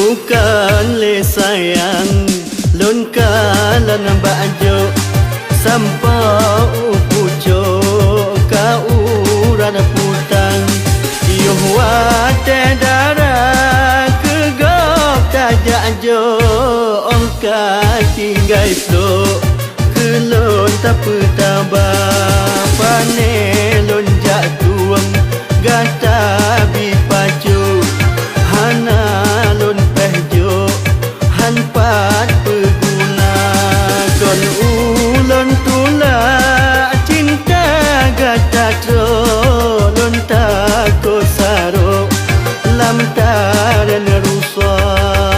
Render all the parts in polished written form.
Bukan le sayang lon kalan bajo sampau pujo ka urana putang yo wate dara ke gok tajajo ka tinggai flo kelon taputaba pane lon jatuang gata bi pajo hana lon pehjo hanpat peguna kon ulon tula cinta gata tro lon tako saro lam taran rusang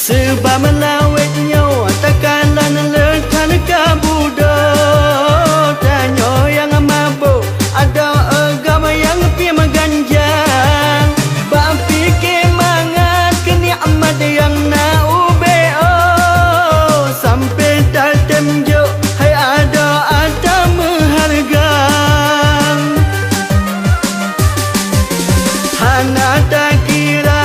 sebab melawet nyawa takalan lekan kabudo tanyo yang mabuk ada agama yang pi mengganjang bak fikir mangat kenikmat yang na ubeo sampai tak temjo hai ada menghargang hana tak kira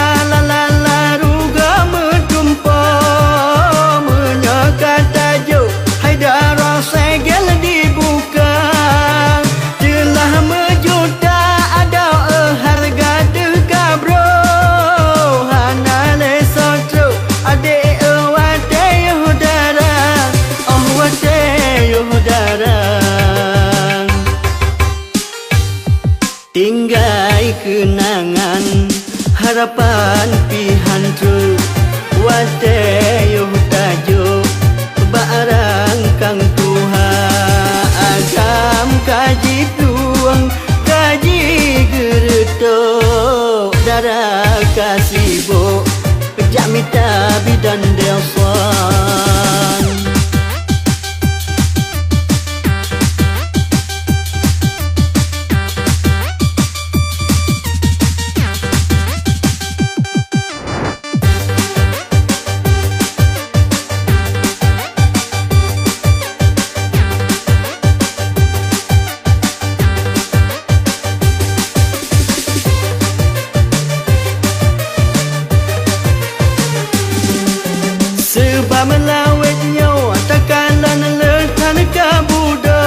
tinggai kenangan harapan pihan tu wate yo tajo barang kang Tuhan agam kaji tuang kaji gereto darah kasibo jamita bidan delson sebab melawet nyawa takalan lekan kabudo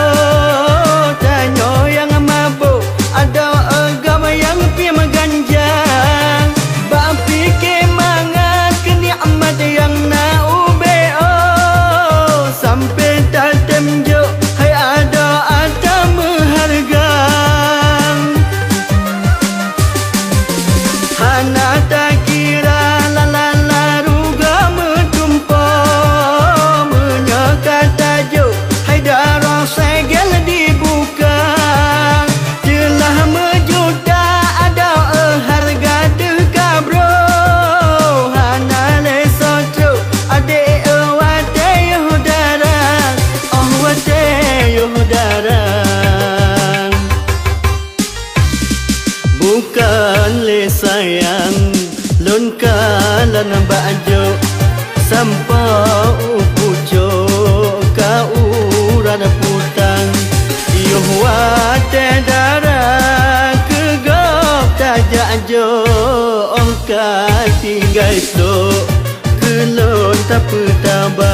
tanyo yang mabuk ada agama yang pi mengganjang bak fikir mangat kenikmat yang na ubeo sampai tak temjo hai ada menghargang hana tak kira bukan le sayang lon kalan bajo sampau pujo ka urana putang yo wate dara ke gok tajajo ka tinggai flo kelon taputaba